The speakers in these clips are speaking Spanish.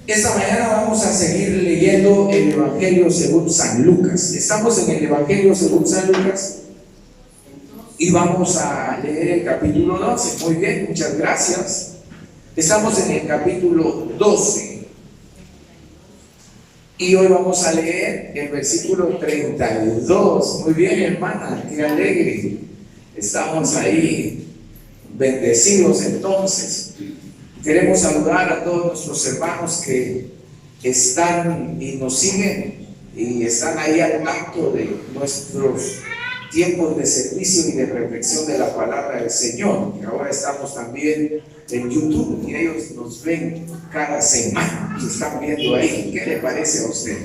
Esta mañana vamos a seguir leyendo el Evangelio según San Lucas. Estamos en el Evangelio según San Lucas y vamos a leer el capítulo 12. Muy bien, muchas gracias. Estamos en el capítulo 12 y hoy vamos a leer el versículo 32. Muy bien, hermana, qué alegre. Estamos ahí bendecidos entonces. Queremos saludar a todos nuestros hermanos que están y nos siguen y están ahí al tanto de nuestros tiempos de servicio y de reflexión de la palabra del Señor. Y ahora estamos también en YouTube y ellos nos ven cada semana, nos están viendo ahí. ¿Qué le parece a usted?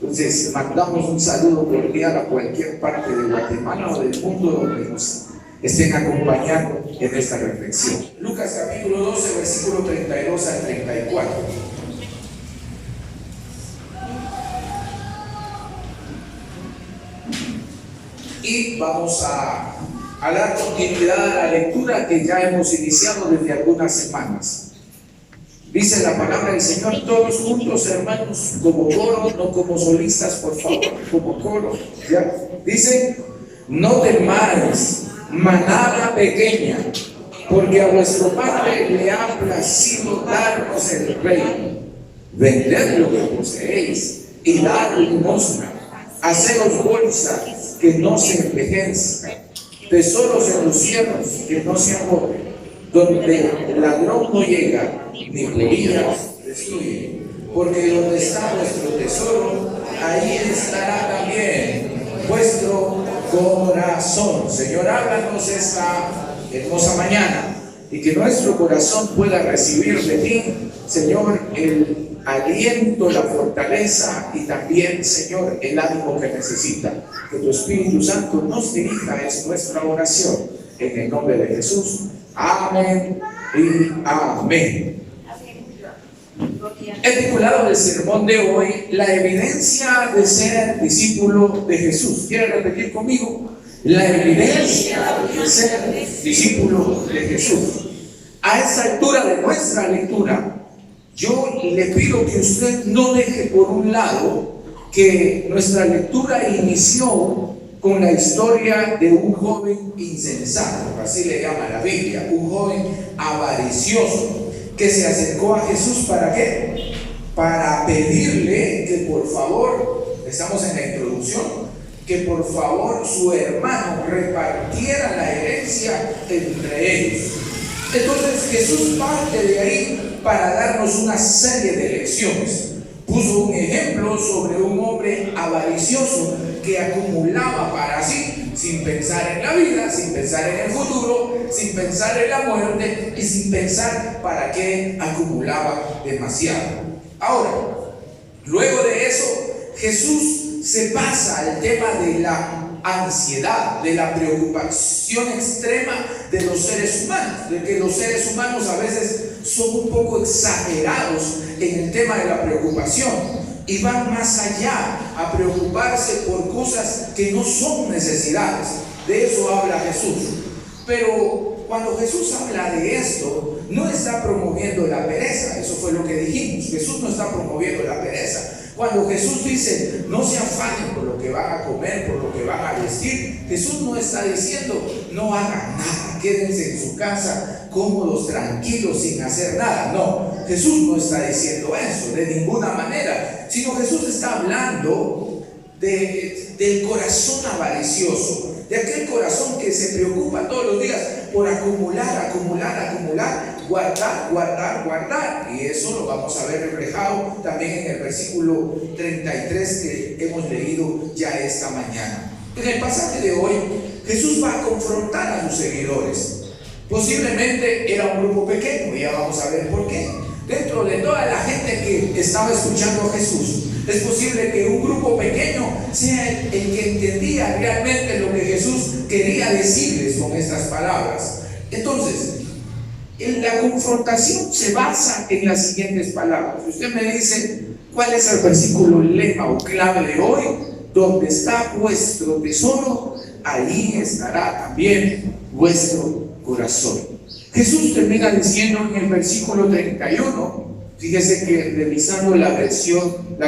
Entonces, mandamos un saludo cordial a cualquier parte de Guatemala o del mundo donde nos estén acompañando en esta reflexión. Lucas capítulo 12, versículo 32 al 34. Y vamos a dar continuidad a la lectura que ya hemos iniciado desde algunas semanas. Dice la palabra del Señor, todos juntos, hermanos, como coro, no como solistas, por favor, como coro. ¿Ya? Dice, no temáis, manada pequeña, porque a vuestro Padre le ha placido darnos el reino. Vended lo que poseéis y dad limosna. Haceos bolsas que no se envejezcan, tesoros en los cielos que no se agoten, donde el ladrón no llega, ni polillas destruyen. Porque donde está vuestro tesoro, ahí estará también vuestro corazón. Señor, háblanos esta hermosa mañana y que nuestro corazón pueda recibir de ti, Señor, el aliento, la fortaleza y también, Señor, el ánimo que necesita. Que tu Espíritu Santo nos dirija, es nuestra oración, en el nombre de Jesús. Amén y amén. He titulado el sermón de hoy, la evidencia de ser discípulo de Jesús. ¿Quiere repetir conmigo? La evidencia de ser discípulo de Jesús. A esta altura de nuestra lectura, yo le pido que usted no deje por un lado que nuestra lectura inició con la historia de un joven insensato, así le llama la Biblia, un joven avaricioso que se acercó a Jesús. ¿Para qué? Para pedirle que por favor, estamos en la introducción, que por favor su hermano repartiera la herencia entre ellos. Entonces Jesús parte de ahí para darnos una serie de lecciones. Puso un ejemplo sobre un hombre avaricioso que acumulaba para sí, sin pensar en la vida, sin pensar en el futuro, sin pensar en la muerte y sin pensar para qué acumulaba demasiado. Ahora, luego de eso, Jesús se pasa al tema de la ansiedad, de la preocupación extrema de los seres humanos, de que los seres humanos a veces son un poco exagerados en el tema de la preocupación y van más allá a preocuparse por cosas que no son necesidades. De eso habla Jesús. Pero cuando Jesús habla de esto, no está promoviendo la pereza. Eso fue lo que dijimos. Jesús no está promoviendo la pereza. Cuando Jesús dice, no se afanen por lo que van a comer, por lo que van a vestir, Jesús no está diciendo, no hagan nada, quédense en su casa, cómodos, tranquilos, sin hacer nada. No, Jesús no está diciendo eso, de ninguna manera, sino Jesús está hablando del corazón avaricioso, de aquel corazón que se preocupa todos los días por acumular, guardar. Y eso lo vamos a ver reflejado también en el versículo 33 que hemos leído ya esta mañana. En el pasaje de hoy, Jesús va a confrontar a sus seguidores. Posiblemente era un grupo pequeño, y ya vamos a ver por qué. Dentro de toda la gente que estaba escuchando a Jesús, es posible que un grupo pequeño sea el que entendía realmente lo que Jesús quería decirles con estas palabras. Entonces, la confrontación se basa en las siguientes palabras. Usted me dice, ¿cuál es el versículo lema o clave de hoy? Donde está vuestro tesoro, ahí estará también vuestro corazón. Jesús termina diciendo en el versículo 31, Fíjese que revisando la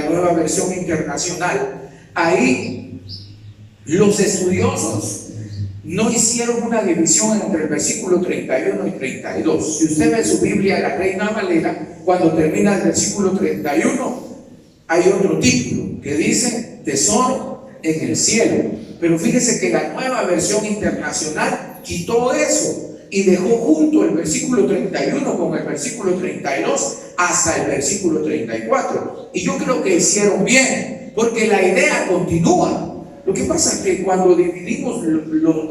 nueva versión internacional, ahí los estudiosos no hicieron una división entre el versículo 31 y 32. Si usted ve su Biblia, la Reina Valera, cuando termina el versículo 31, hay otro título que dice tesoro en el cielo. Pero fíjese que la nueva versión internacional quitó eso y dejó junto el versículo 31 con el versículo 32 hasta el versículo 34. Y yo creo que hicieron bien, porque la idea continúa. Lo que pasa es que cuando dividimos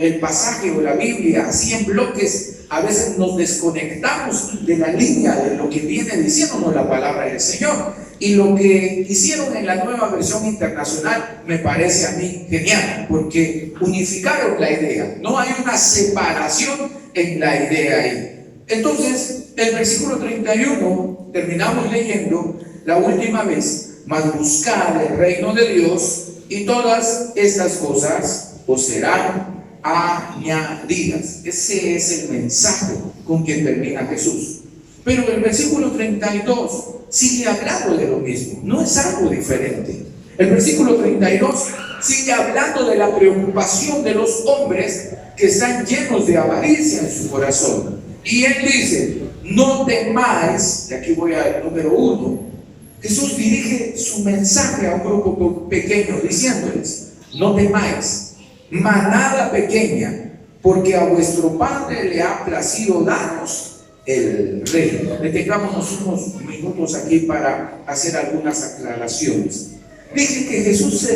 el pasaje o la Biblia así en bloques, a veces nos desconectamos de la línea de lo que viene diciéndonos la palabra del Señor. Y lo que hicieron en la nueva versión internacional me parece a mí genial, porque unificaron la idea. No hay una separación en la idea ahí. Entonces, el versículo 31, terminamos leyendo la última vez: mas buscad el reino de Dios, y todas estas cosas os serán añadidas. Ese es el mensaje con que termina Jesús. Pero el versículo 32 sigue hablando de lo mismo, no es algo diferente. El versículo 32 sigue hablando de la preocupación de los hombres que están llenos de avaricia en su corazón. Y él dice: no temáis, y aquí voy al número 1. Jesús dirige su mensaje a un grupo pequeño diciéndoles: no temáis, manada pequeña, porque a vuestro Padre le ha placido daros el reino. Detengámonos unos minutos aquí para hacer algunas aclaraciones. Dije que Jesús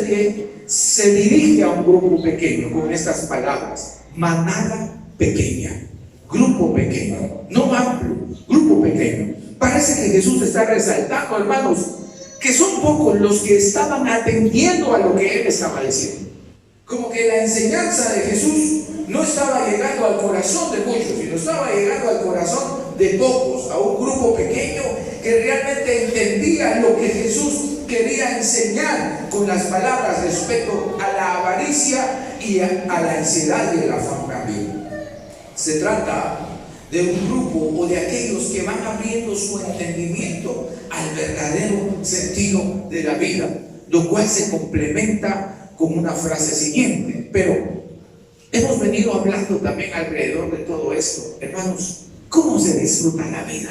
se dirige a un grupo pequeño con estas palabras: manada pequeña, grupo pequeño, no amplio, grupo pequeño. Parece que Jesús está resaltando, hermanos, que son pocos los que estaban atendiendo a lo que él estaba diciendo. Como que la enseñanza de Jesús no estaba llegando al corazón de muchos, sino estaba llegando al corazón de pocos, a un grupo pequeño que realmente entendía lo que Jesús quería enseñar con las palabras respecto a la avaricia y a la ansiedad y el afán también. Se trata de un grupo o de aquellos que van abriendo su entendimiento al verdadero sentido de la vida, lo cual se complementa con una frase siguiente. Pero hemos venido hablando también alrededor de todo esto, hermanos. ¿Cómo se disfruta la vida?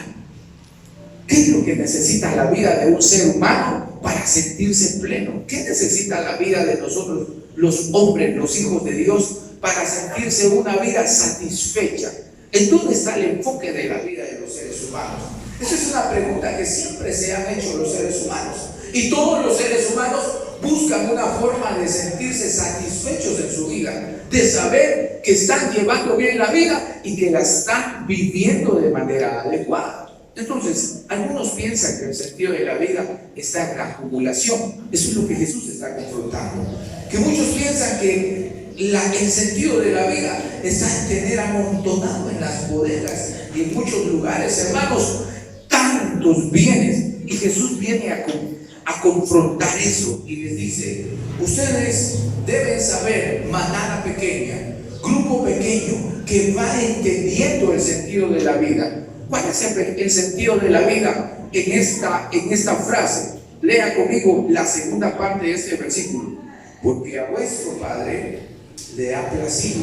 ¿Qué es lo que necesita la vida de un ser humano para sentirse pleno? ¿Qué necesita la vida de nosotros, los hombres, los hijos de Dios, para sentirse una vida satisfecha? ¿En dónde está el enfoque de la vida de los seres humanos? Esa es una pregunta que siempre se han hecho los seres humanos. Y todos los seres humanos buscan una forma de sentirse satisfechos en su vida, de saber que están llevando bien la vida y que la están viviendo de manera adecuada. Entonces, algunos piensan que el sentido de la vida está en la acumulación. Eso es lo que Jesús está confrontando. Que muchos piensan que el sentido de la vida está en tener amontonado en las bodegas y en muchos lugares, hermanos, tantos bienes. Y Jesús viene a confrontar eso y les dice: ustedes deben saber, manada pequeña, grupo pequeño que va entendiendo el sentido de la vida. ¿Cuál es el sentido de la vida en esta frase? Lea conmigo la segunda parte de este versículo: porque a vuestro Padre le ha placido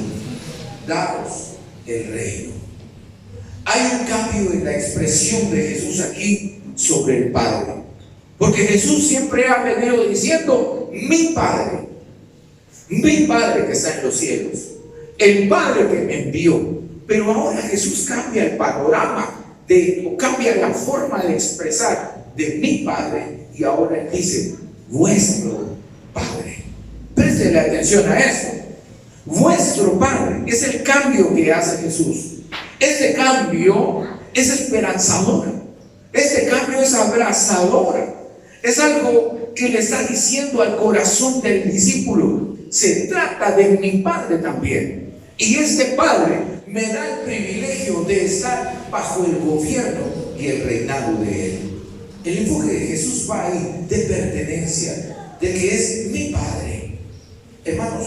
daros el reino. Hay un cambio en la expresión de Jesús aquí sobre el Padre, porque Jesús siempre ha venido diciendo: mi Padre que está en los cielos, el Padre que me envió. Pero ahora Jesús cambia el panorama o cambia la forma de expresar de mi Padre, y ahora él dice: vuestro Padre. Préstele atención a esto. Vuestro Padre es el cambio que hace Jesús. Este cambio es esperanzador. Este cambio es abrazador. Es algo que le está diciendo al corazón del discípulo: se trata de mi Padre también. Y este Padre me da el privilegio de estar bajo el gobierno y el reinado de Él. El enfoque de Jesús va ahí, de pertenencia, de que es mi Padre. Hermanos,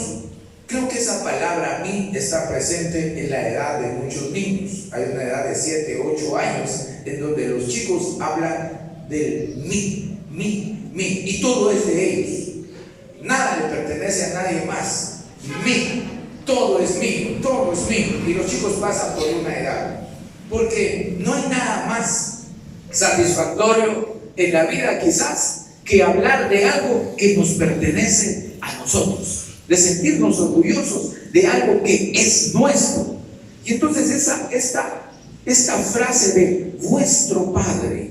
creo que esa palabra "a mí" está presente en la edad de muchos niños. Hay una edad de 7, 8 años en donde los chicos hablan del mí. Y todo es de ellos. Nada le pertenece a nadie más. Mí. Todo es mío. Y los chicos pasan por una edad. Porque no hay nada más satisfactorio en la vida quizás que hablar de algo que nos pertenece a nosotros. De sentirnos orgullosos de algo que es nuestro. Y entonces esta frase de vuestro Padre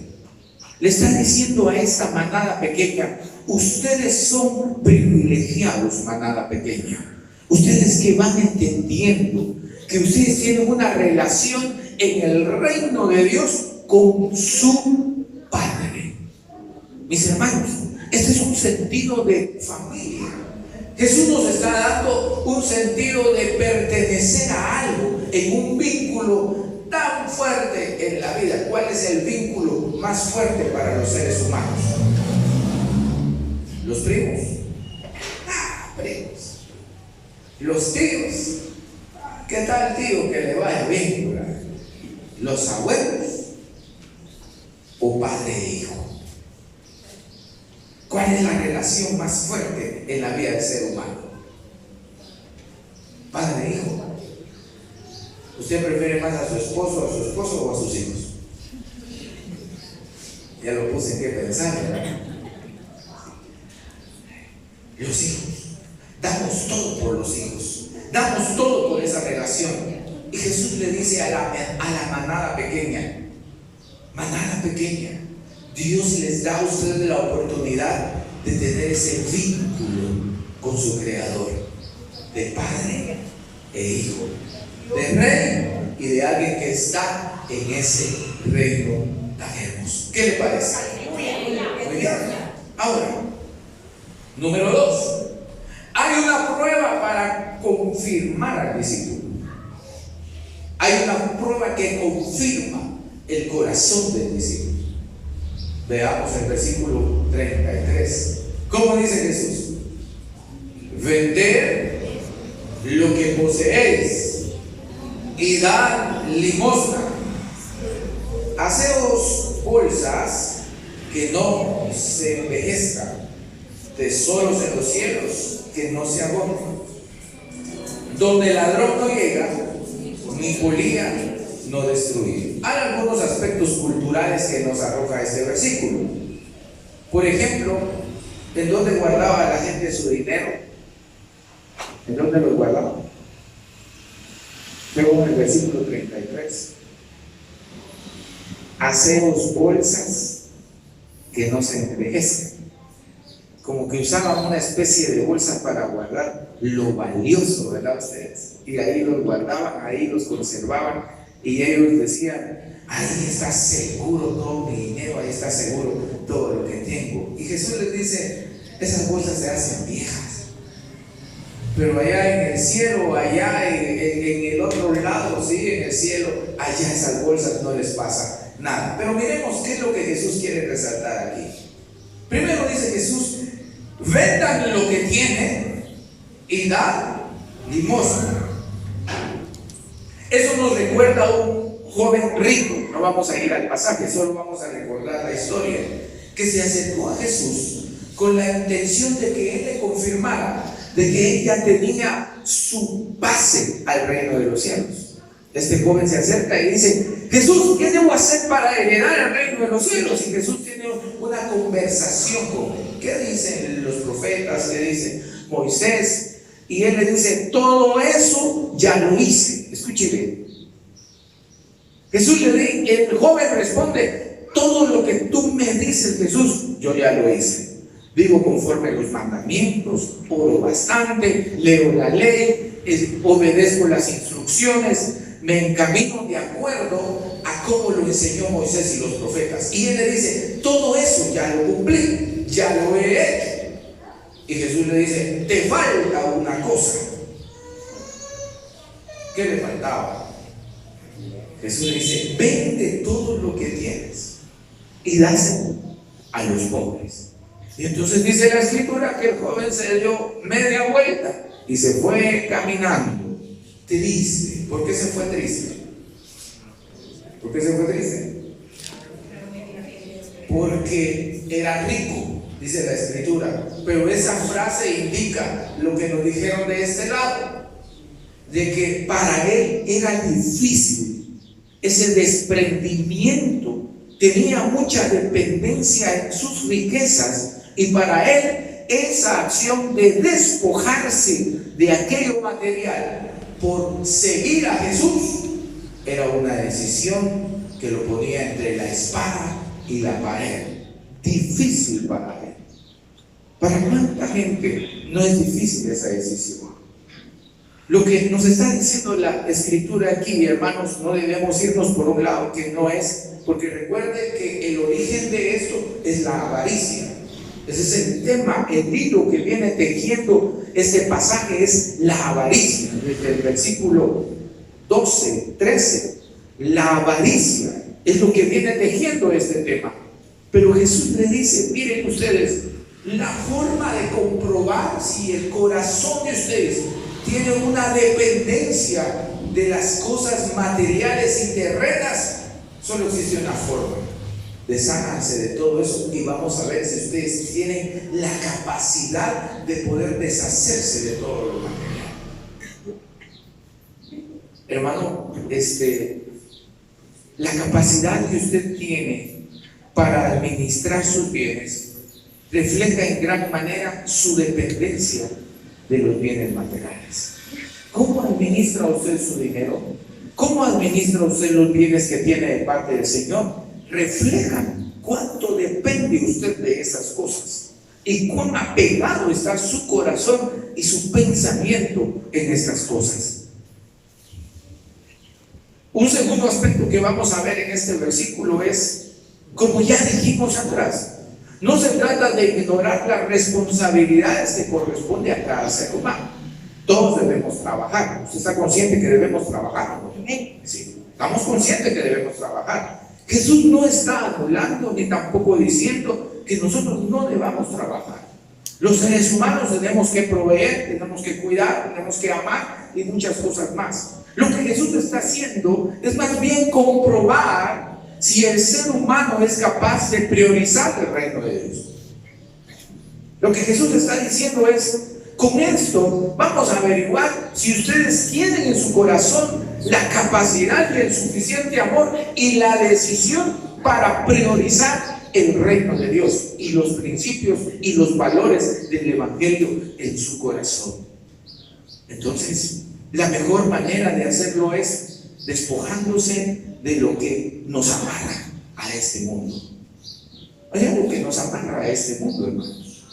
le está diciendo a esta manada pequeña: ustedes son privilegiados, manada pequeña. Ustedes que van entendiendo que ustedes tienen una relación en el reino de Dios con su Padre. Mis hermanos, este es un sentido de familia. Jesús nos está dando un sentido de pertenecer a algo, en un vínculo tan fuerte en la vida. ¿Cuál es el vínculo más fuerte para los seres humanos? Los primos. Primos. Los tíos. ¿Qué tal tío que le vaya bien? Los abuelos. O padre e hijo. ¿Cuál es la relación más fuerte en la vida del ser humano? Padre e hijo. ¿Usted prefiere más a su esposo o a sus hijos? Ya lo puse en qué pensar, ¿verdad? Los hijos. Damos todo por los hijos. Damos todo por esa relación. Y Jesús le dice a la manada pequeña: manada pequeña, Dios les da a ustedes la oportunidad de tener ese vínculo con su Creador, de padre e hijo, de rey y de alguien que está en ese reino tan hermoso. ¿Qué le parece? Muy bien. Ahora, número 2. Hay una prueba para confirmar al discípulo. Hay una prueba que confirma el corazón del discípulo. Veamos el versículo 33. ¿Cómo dice Jesús? Vended lo que poseéis y dad limosna. Haceos bolsas que no se envejezcan, tesoros en los cielos que no se agotan, donde el ladrón no llega, ni polilla no destruye. Hay algunos aspectos culturales que nos arroja este versículo. Por ejemplo, ¿en dónde guardaba la gente su dinero? ¿En dónde lo guardaba? Luego en el versículo 33. Haceos bolsas que no se envejezcan. Como que usaban una especie de bolsa para guardar lo valioso, ¿verdad ustedes? Y ahí los guardaban, ahí los conservaban, y ellos decían: ahí está seguro todo mi dinero, ahí está seguro todo lo que tengo. Y Jesús les dice: esas bolsas se hacen viejas, pero allá en el cielo, allá en el otro lado, sí, en el cielo, allá esas bolsas no les pasa nada. Pero miremos qué es lo que Jesús quiere resaltar aquí. Primero dice Jesús: vendan lo que tienen y dan limosna. Eso nos recuerda a un joven rico. No vamos a ir al pasaje, solo vamos a recordar la historia, que se acercó a Jesús con la intención de que Él le confirmara de que ella tenía su base al reino de los cielos. Este joven se acerca y dice: Jesús, ¿qué debo hacer para heredar el reino de los cielos? Y Jesús tiene una conversación con él. ¿Qué dicen los profetas? ¿Qué dice Moisés? Y él le dice: todo eso ya lo hice. Escúcheme. El joven responde: todo lo que tú me dices, Jesús, yo ya lo hice. Vivo conforme a los mandamientos, oro bastante, leo la ley, obedezco las instrucciones, me encamino de acuerdo a cómo lo enseñó Moisés y los profetas. Y él le dice: todo eso ya lo cumplí, ya lo he hecho. Y Jesús le dice: te falta una cosa. ¿Qué le faltaba? Jesús le dice: vende todo lo que tienes y dáselo a los pobres. Y entonces dice la escritura que el joven se dio media vuelta y se fue caminando triste. ¿Por qué se fue triste? ¿Por qué se fue triste? porque era rico, dice la Escritura. Pero esa frase indica lo que nos dijeron de este lado, de que para él era difícil ese desprendimiento, tenía mucha dependencia en sus riquezas, y para él esa acción de despojarse de aquello material por seguir a Jesús era una decisión que lo ponía entre la espada y la pared. Difícil para él. Para cuánta gente no es difícil esa decisión. Lo que nos está diciendo la Escritura aquí, hermanos, no debemos irnos por un lado que no es, porque recuerden que el origen de esto es la avaricia. Ese es el tema, el hilo que viene tejiendo este pasaje es la avaricia. Desde el versículo 12, 13, la avaricia es lo que viene tejiendo este tema. Pero Jesús le dice, miren ustedes, la forma de comprobar si el corazón de ustedes tiene una dependencia de las cosas materiales y terrenas, solo existe una forma: desháganse de todo eso y vamos a ver si ustedes tienen la capacidad de poder deshacerse de todo lo material. Hermano, la capacidad que usted tiene para administrar sus bienes refleja en gran manera su dependencia de los bienes materiales. ¿Cómo administra usted su dinero? ¿Cómo administra usted los bienes que tiene de parte del Señor? Reflejan cuánto depende usted de esas cosas y cuán apegado está su corazón y su pensamiento en estas cosas. Un segundo aspecto que vamos a ver en este versículo es, como ya dijimos atrás, no se trata de ignorar las responsabilidades que corresponde a cada ser humano. Todos debemos trabajar. ¿Usted está consciente que debemos trabajar? Sí, estamos conscientes que debemos trabajar. Jesús no está anulando ni tampoco diciendo que nosotros no debamos trabajar. Los seres humanos tenemos que proveer, tenemos que cuidar, tenemos que amar y muchas cosas más. Lo que Jesús está haciendo es más bien comprobar si el ser humano es capaz de priorizar el reino de Dios. Lo que Jesús está diciendo es, con esto vamos a averiguar si ustedes tienen en su corazón la capacidad y el suficiente amor y la decisión para priorizar el reino de Dios y los principios y los valores del Evangelio en su corazón. Entonces, la mejor manera de hacerlo es despojándose de lo que nos amarra a este mundo. Hay algo que nos amarra a este mundo, hermanos.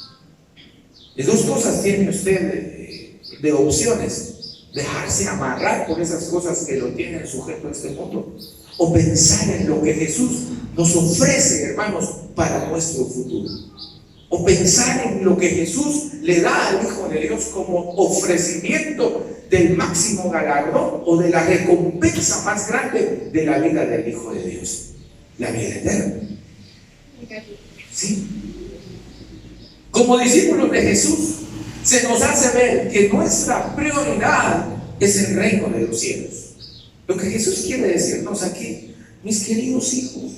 De dos cosas tiene usted de opciones: dejarse amarrar por esas cosas que lo tienen sujeto a este mundo, o pensar en lo que Jesús nos ofrece, hermanos, para nuestro futuro, o pensar en lo que Jesús le da al Hijo de Dios como ofrecimiento del máximo galardón o de la recompensa más grande de la vida del Hijo de Dios, la vida eterna. ¿Sí? Como discípulos de Jesús, se nos hace ver que nuestra prioridad es el reino de los cielos. Lo que Jesús quiere decirnos aquí, mis queridos hijos,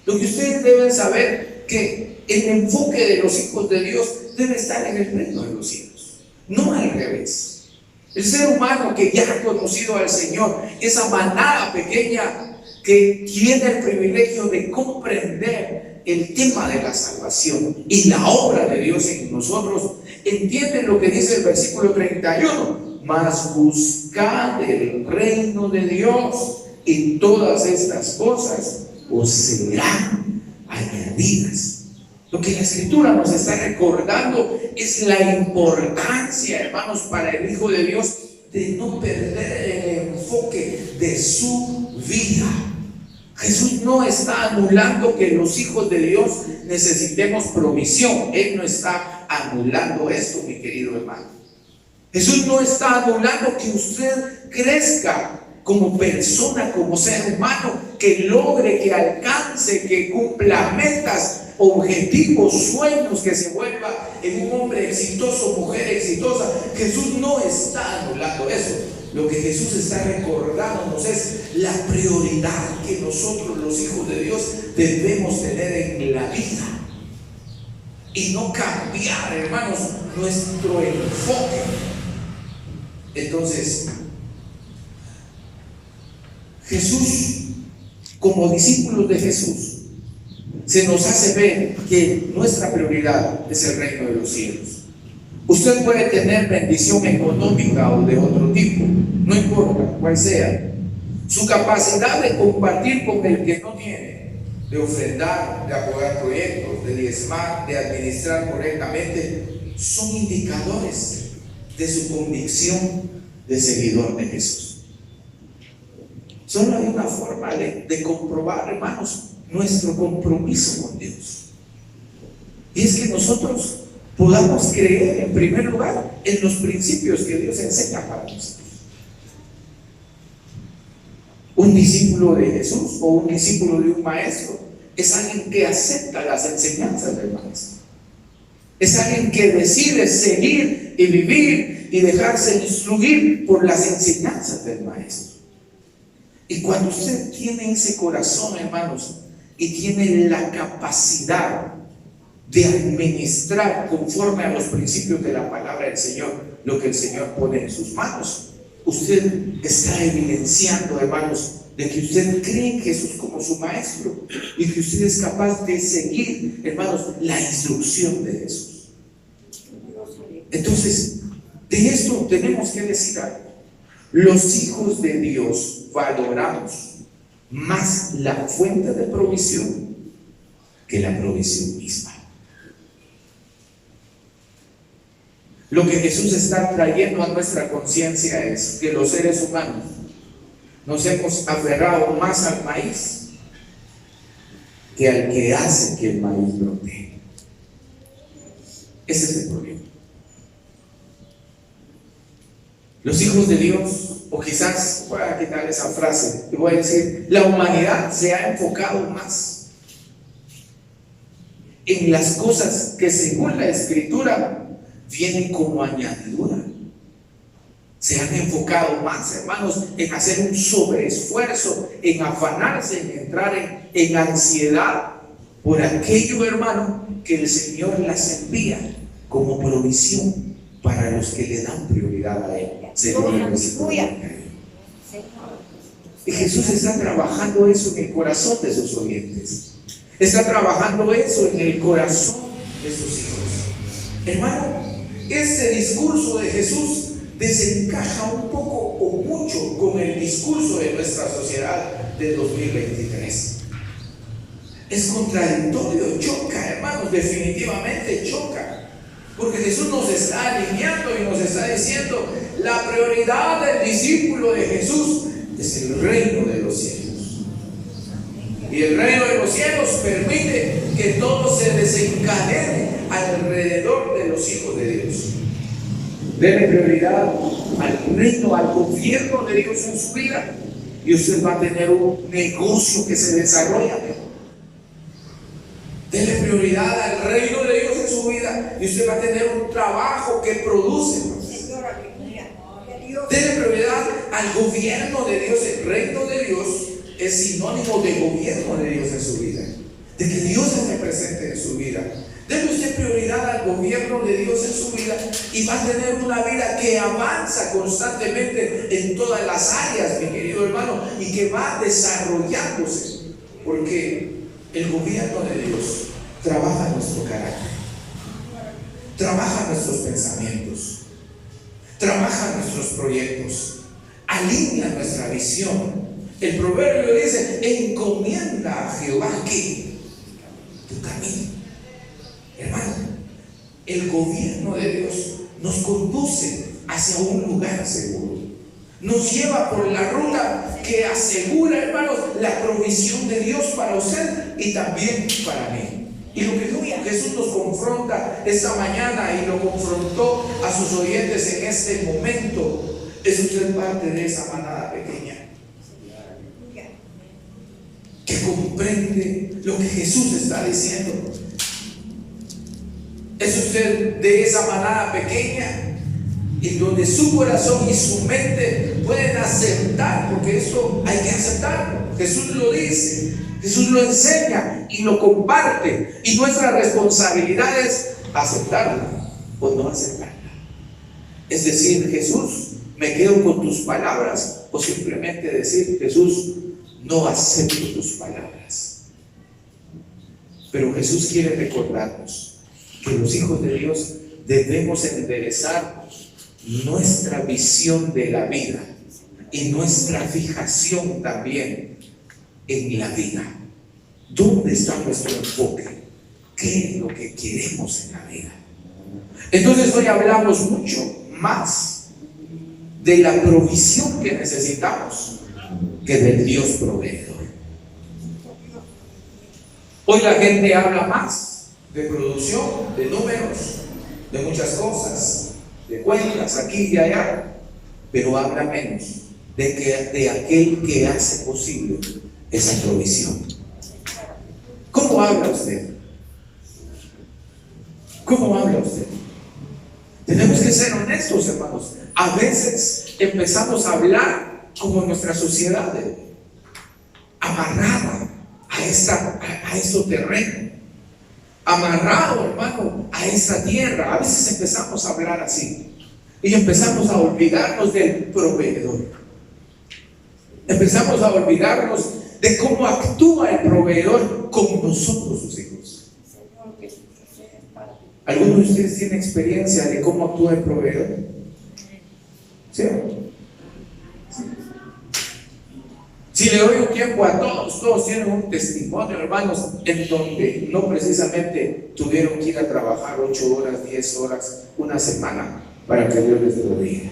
lo que ustedes deben saber, que el enfoque de los hijos de Dios debe estar en el reino de los cielos, no al revés. El ser humano que ya ha conocido al Señor, esa manada pequeña que tiene el privilegio de comprender el tema de la salvación y la obra de Dios en nosotros, entienden lo que dice el versículo 31: mas buscad el reino de Dios y todas estas cosas os serán añadidas. Lo que la Escritura nos está recordando es la importancia, hermanos, para el Hijo de Dios de no perder el enfoque de su vida. Jesús no está anulando que los hijos de Dios necesitemos provisión. Él no está anulando esto, mi querido hermano. Jesús no está anulando que usted crezca como persona, como ser humano, que logre, que alcance, que cumpla metas, objetivos, sueños, que se vuelva en un hombre exitoso, mujer exitosa. Jesús no está anulando eso, lo que Jesús está recordándonos es la prioridad que nosotros, los hijos de Dios, debemos tener en la vida. Y no cambiar, hermanos, nuestro enfoque. Entonces, Jesús, como discípulos de Jesús, se nos hace ver que nuestra prioridad es el reino de los cielos. Usted puede tener bendición económica o de otro tipo, no importa cuál sea. Su capacidad de compartir con el que no tiene, de ofrendar, de apoyar proyectos, de diezmar, de administrar correctamente, son indicadores de su convicción de seguidor de Jesús. Solo hay una forma de comprobar, hermanos, nuestro compromiso con Dios. Y es que nosotros podamos creer, en primer lugar, en los principios que Dios enseña para nosotros. Un discípulo de Jesús o un discípulo de un maestro es alguien que acepta las enseñanzas del maestro. Es alguien que decide seguir y vivir y dejarse instruir por las enseñanzas del maestro. Y cuando usted tiene ese corazón, hermanos, y tiene la capacidad de administrar conforme a los principios de la palabra del Señor lo que el Señor pone en sus manos, usted está evidenciando, hermanos, de que usted cree en Jesús como su maestro y que usted es capaz de seguir, hermanos, la instrucción de Jesús. Entonces, de esto tenemos que decir algo. Los hijos de Dios valoramos más la fuente de provisión que la provisión misma. Lo que Jesús está trayendo a nuestra conciencia es que los seres humanos nos hemos aferrado más al maíz que al que hace que el maíz brote. Ese es el problema. Los hijos de Dios, o quizás voy a quitar esa frase y voy a decir, la humanidad se ha enfocado más en las cosas que según la Escritura vienen como añadidura. Se han enfocado más, hermanos, en hacer un sobreesfuerzo, en afanarse, en entrar en ansiedad por aquello, hermano, que el Señor las envía como provisión para los que le dan prioridad a Él. Y Jesús está trabajando eso en el corazón de sus oyentes. Está trabajando eso en el corazón de sus hijos. Hermano, este discurso de Jesús desencaja un poco o mucho con el discurso de nuestra sociedad del 2023. Es contradictorio, choca, hermanos, definitivamente choca. Porque Jesús nos está alineando y nos está diciendo, la prioridad del discípulo de Jesús es el reino de los cielos. Y el reino de los cielos permite que todo se desencadene alrededor de los hijos de Dios. Dele prioridad al reino, al gobierno de Dios en su vida, y usted va a tener un negocio que se desarrolla mejor. Dele prioridad al reino de Dios en su vida y usted va a tener un trabajo que produce. Dele prioridad al gobierno de Dios. El reino de Dios es sinónimo de gobierno de Dios en su vida, de que Dios esté presente en su vida. Dele usted prioridad al gobierno de Dios en su vida y va a tener una vida que avanza constantemente en todas las áreas, mi querido hermano, y que va desarrollándose, porque el gobierno de Dios trabaja nuestro carácter, trabaja nuestros pensamientos, trabaja nuestros proyectos, alinea nuestra visión. El proverbio dice, encomienda a Jehová que tu camino. Hermano, el gobierno de Dios nos conduce hacia un lugar seguro. Nos lleva por la ruta que asegura, hermanos, la provisión de Dios para usted y también para mí. Y lo que Jesús nos confronta esta mañana y lo confrontó a sus oyentes en este momento, es usted parte de esa manada pequeña que comprende lo que Jesús está diciendo. Es usted de esa manada pequeña en donde su corazón y su mente pueden aceptar, porque eso hay que aceptarlo. Jesús lo dice, Jesús lo enseña y lo comparte, y nuestra responsabilidad es aceptarlo o no aceptarla. Es decir, Jesús, me quedo con tus palabras, o simplemente decir, Jesús, no acepto tus palabras. Pero Jesús quiere recordarnos que los hijos de Dios debemos enderezar nuestra visión de la vida y nuestra fijación también en la vida. ¿Dónde está nuestro enfoque? ¿Qué es lo que queremos en la vida? Entonces hoy hablamos mucho más de la provisión que necesitamos que del Dios proveedor. Hoy la gente habla más de producción, de números, de muchas cosas, de cuentas aquí y allá, pero habla menos de aquel que hace posible esa provisión. ¿Cómo habla usted? ¿Cómo habla usted? Tenemos que ser honestos, hermanos. A veces empezamos a hablar como nuestra sociedad, amarrada a este terreno, amarrado, hermano, a esta tierra. A veces empezamos a hablar así y empezamos a olvidarnos del proveedor. Empezamos a olvidarnos de cómo actúa el proveedor con nosotros, sus hijos. ¿Alguno de ustedes tiene experiencia de cómo actúa el proveedor? ¿Sí? Si le doy un tiempo a todos tienen un testimonio, hermanos, en donde no precisamente tuvieron que ir a trabajar 8 horas, 10 horas, una semana para que Dios les provea.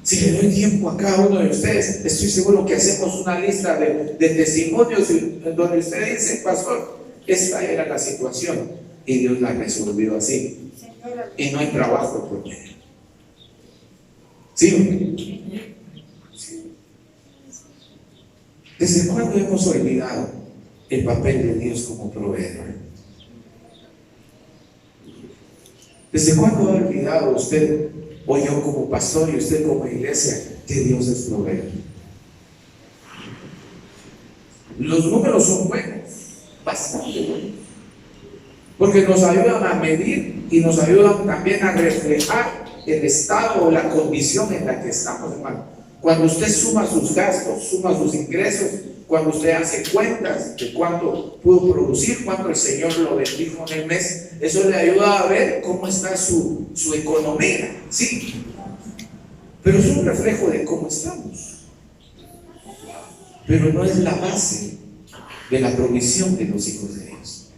Si le doy tiempo a cada uno de ustedes, estoy seguro que hacemos una lista de testimonios donde usted dice, pastor, esta era la situación y Dios la resolvió así. Y no hay trabajo por medio. ¿Sí? ¿Desde cuándo hemos olvidado el papel de Dios como proveedor? ¿Desde cuándo ha olvidado usted, o yo como pastor y usted como iglesia, que Dios es proveedor? Los números son buenos, bastante buenos, porque nos ayudan a medir y nos ayudan también a reflejar el estado o la condición en la que estamos, hermano. Cuando usted suma sus gastos, suma sus ingresos, cuando usted hace cuentas de cuánto pudo producir, cuánto el Señor lo bendijo en el mes, eso le ayuda a ver cómo está su economía, ¿sí? Pero es un reflejo de cómo estamos. Pero no es la base de la provisión de los hijos de Dios.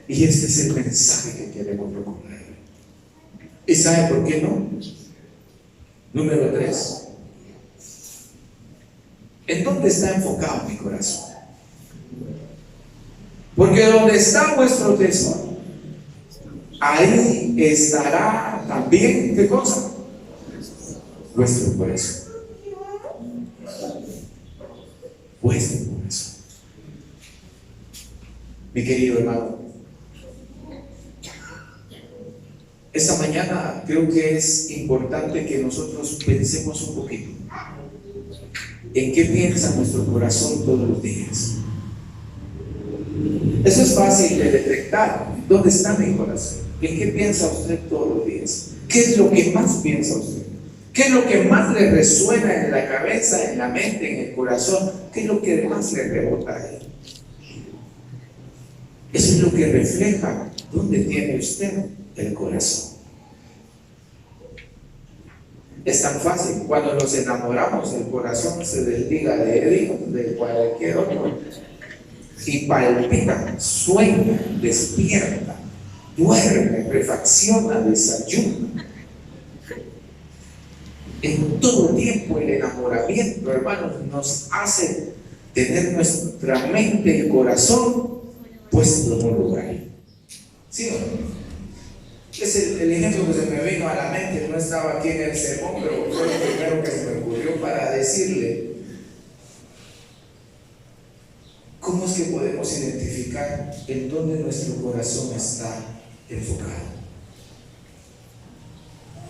Y este es el mensaje que queremos recordar. ¿Y sabe por qué no? Número 3. ¿En dónde está enfocado mi corazón? Porque donde está vuestro tesoro, ahí estará también, ¿qué cosa? Vuestro corazón. Vuestro corazón. Mi querido hermano, esta mañana creo que es importante que nosotros pensemos un poquito en qué piensa nuestro corazón todos los días. Eso es fácil de detectar. ¿Dónde está mi corazón? ¿En qué piensa usted todos los días? ¿Qué es lo que más piensa usted? ¿Qué es lo que más le resuena en la cabeza, en la mente, en el corazón? ¿Qué es lo que más le rebota a él? Eso es lo que refleja dónde tiene usted el corazón. Es tan fácil. Cuando nos enamoramos, el corazón se desliga de él, de cualquier otro, y palpita, sueña, despierta, duerme, refacciona, desayuna. En todo tiempo el enamoramiento, hermanos, nos hace tener nuestra mente y el corazón puesto en un lugar. ¿Sí o no? Es el ejemplo que se me vino a la mente. No estaba aquí en el sermón, pero fue lo primero que se me ocurrió para decirle ¿Cómo es que podemos identificar en dónde nuestro corazón está enfocado?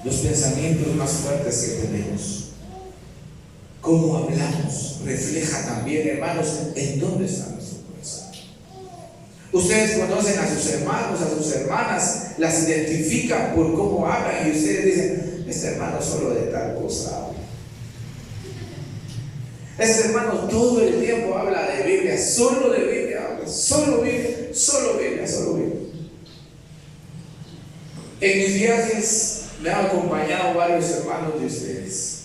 Los pensamientos más fuertes que tenemos, cómo hablamos, refleja también, hermanos, en dónde está nuestro corazón. Ustedes conocen a sus hermanos, a sus hermanas, las identifican por cómo hablan y ustedes dicen, este hermano solo de tal cosa habla. Este hermano todo el tiempo habla de Biblia, solo de Biblia habla, solo Biblia, solo Biblia, solo Biblia. En mis viajes me han acompañado varios hermanos de ustedes.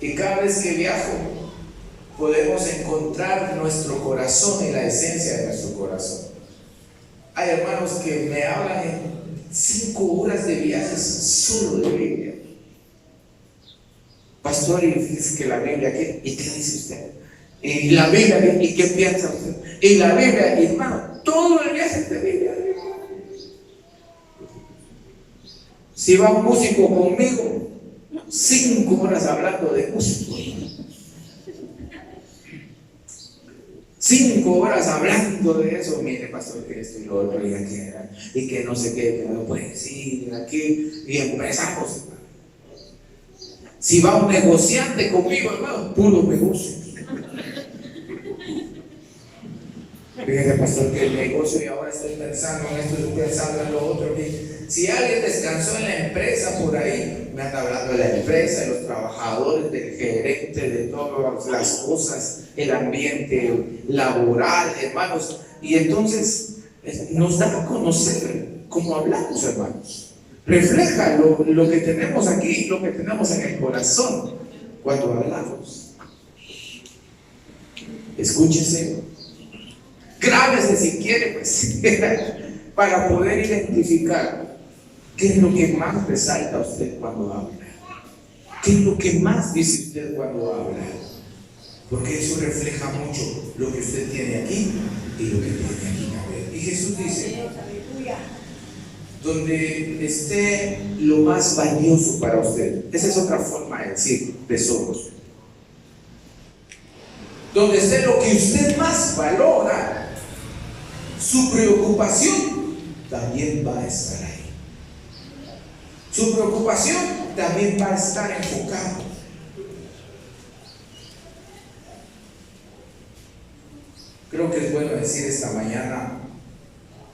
Y cada vez que viajo, podemos encontrar nuestro corazón y la esencia de nuestro corazón. Hay hermanos que me hablan en 5 horas de viajes solo de Biblia. Pastor, y dice que la Biblia, ¿qué? ¿Y qué dice usted? Y la Biblia, ¿y qué piensa usted? Y la Biblia, y hermano, todo el viaje es de Biblia. Si va un músico conmigo, 5 horas hablando de música. 5 horas hablando de eso. Mire, pastor, que esto y lo otro, y que no sé qué, que no puede decir, aquí, y empezamos. Si va un negociante conmigo, hermano, puro negocio. Fíjese, pastor, que el negocio, y ahora estoy pensando en esto, estoy pensando en lo otro. Si alguien descansó en la empresa por ahí, me anda hablando de la empresa, de los trabajadores, del gerente, de todas las cosas, el ambiente laboral, hermanos. Y entonces nos da a conocer cómo hablamos, hermanos. Refleja lo que tenemos aquí, lo que tenemos en el corazón cuando hablamos. Escúchese, grábese si quiere, pues, para poder identificar qué es lo que más resalta a usted cuando habla. ¿Qué es lo que más dice usted cuando habla? Porque eso refleja mucho lo que usted tiene aquí y lo que tiene aquí. Y Jesús dice, donde esté lo más valioso para usted. Esa es otra forma de decir tesoros. Donde esté lo que usted más valora, su preocupación también va a estar ahí. Su preocupación también va a estar enfocada. Creo que es bueno decir esta mañana,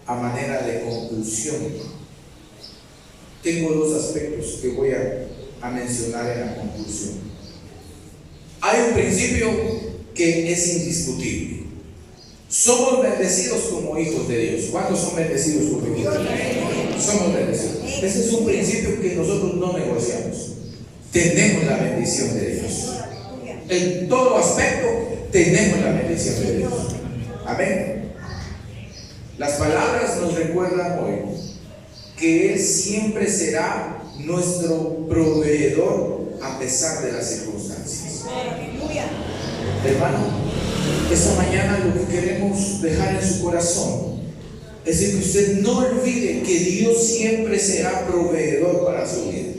a manera de conclusión, tengo 2 aspectos que voy a mencionar en la conclusión. Hay un principio que es indiscutible. Somos bendecidos como hijos de Dios. ¿Cuántos son bendecidos como hijos de Dios? Somos bendecidos. Ese es un principio que nosotros no negociamos. Tenemos la bendición de Dios. En todo aspecto tenemos la bendición de Dios. Amén. Las palabras nos recuerdan hoy que Él siempre será nuestro proveedor a pesar de las circunstancias. Hermano, esta mañana lo que queremos dejar en su corazón es de que usted no olvide que Dios siempre será proveedor para su vida.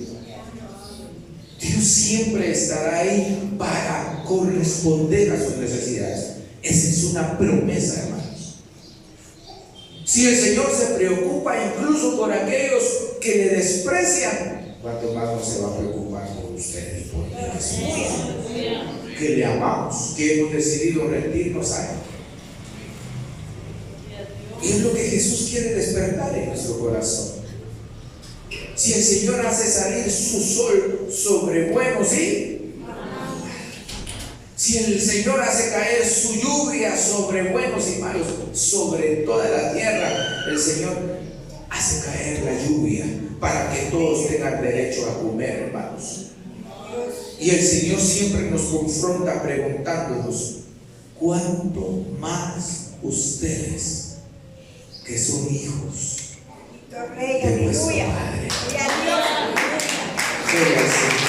Dios siempre estará ahí para corresponder a sus necesidades. Esa es una promesa, hermanos. Si el Señor se preocupa incluso por aquellos que le desprecian, ¿cuánto más no se va a preocupar por usted y por mí? Que le amamos, que hemos decidido rendirnos a Él. Y es lo que Jesús quiere despertar en nuestro corazón. Si el Señor hace salir su sol sobre buenos y malos, si el Señor hace caer su lluvia sobre buenos y malos, sobre toda la tierra, el Señor hace caer la lluvia para que todos tengan derecho a comer, hermanos. Y el Señor siempre nos confronta preguntándonos: ¿cuánto más ustedes que son hijos de vuestro Padre? Gloria al Señor.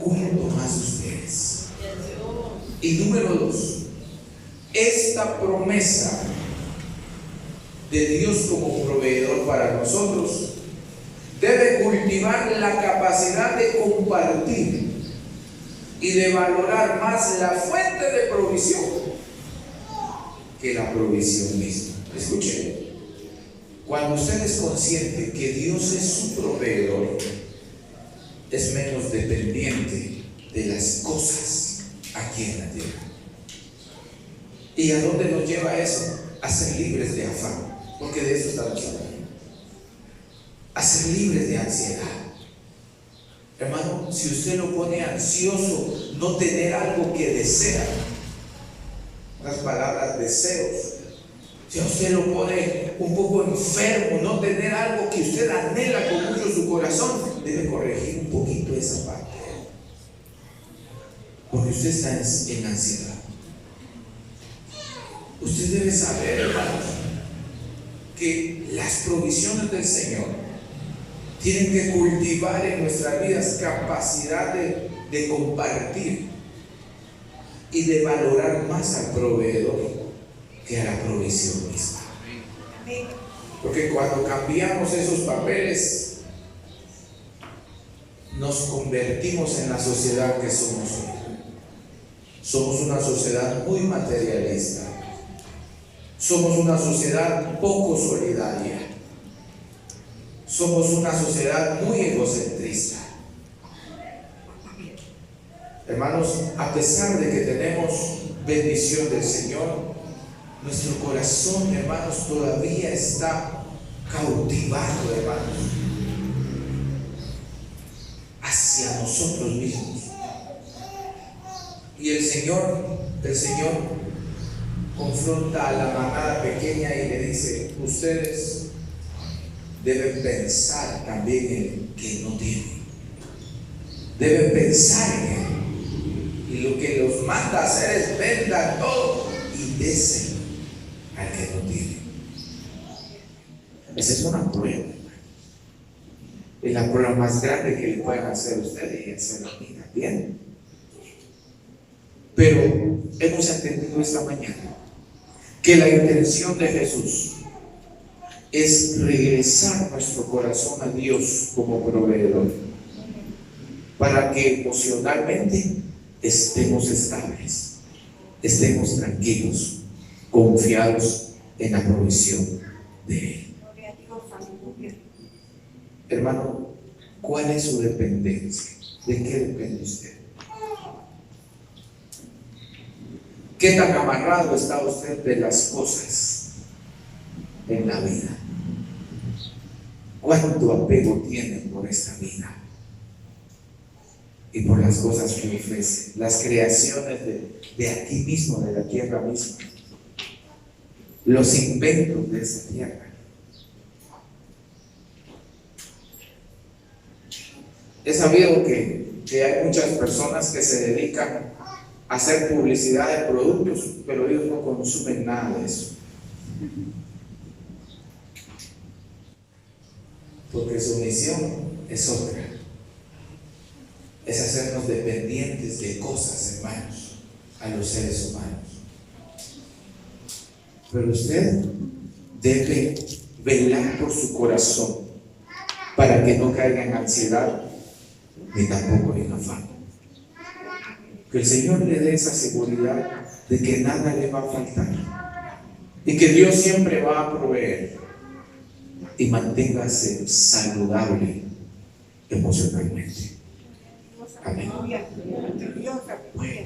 ¿Cuánto más ustedes? Y número 2, esta promesa de Dios como proveedor para nosotros debe debe cultivar la capacidad de compartir y de valorar más la fuente de provisión que la provisión misma. Escuchen, cuando usted es consciente que Dios es su proveedor, es menos dependiente de las cosas aquí en la tierra. ¿Y a dónde nos lleva eso? A ser libres de afán, porque de eso estamos hablando. A ser libres de ansiedad. Hermano, si usted lo pone ansioso, no tener algo que desea, las palabras deseos. Si a usted lo pone un poco enfermo, no tener algo que usted anhela con mucho su corazón, debe corregir un poquito esa parte. Porque usted está en ansiedad. Usted debe saber, hermanos, que las provisiones del Señor tienen que cultivar en nuestras vidas capacidad de compartir y de valorar más al proveedor que a la provisión misma. Porque cuando cambiamos esos papeles, nos convertimos en la sociedad que somos hoy. Somos una sociedad muy materialista. Somos una sociedad poco solidaria. Somos una sociedad muy egocentrista. Hermanos, a pesar de que tenemos bendición del Señor, nuestro corazón, hermanos, todavía está cautivado, hermanos, hacia nosotros mismos. Y el Señor confronta a la manada pequeña y le dice: ustedes deben pensar también en que no tienen. Deben pensar en Él. Y lo que los manda a hacer es vendan todo y desen al que no tiene. Esa es una prueba. Es la prueba más grande que le pueden hacer a ustedes y hacer a mí también. Pero hemos entendido esta mañana que la intención de Jesús es regresar nuestro corazón a Dios como proveedor, para que emocionalmente estemos estables, estemos tranquilos, confiados en la provisión de Él. Hermano, ¿cuál es su dependencia? ¿De qué depende usted? ¿Qué tan amarrado está usted de las cosas en la vida? ¿Cuánto apego tiene por esta vida y por las cosas que ofrece, las creaciones de aquí mismo, de la tierra misma, los inventos de esa tierra? He sabido que hay muchas personas que se dedican a hacer publicidad de productos, pero ellos no consumen nada de eso, porque su misión es otra, es hacernos dependientes de cosas, hermanos, a los seres humanos. Pero usted debe velar por su corazón para que no caiga en ansiedad ni tampoco en afán. Que el Señor le dé esa seguridad de que nada le va a faltar y que Dios siempre va a proveer, y manténgase saludable emocionalmente. Amén. Bueno.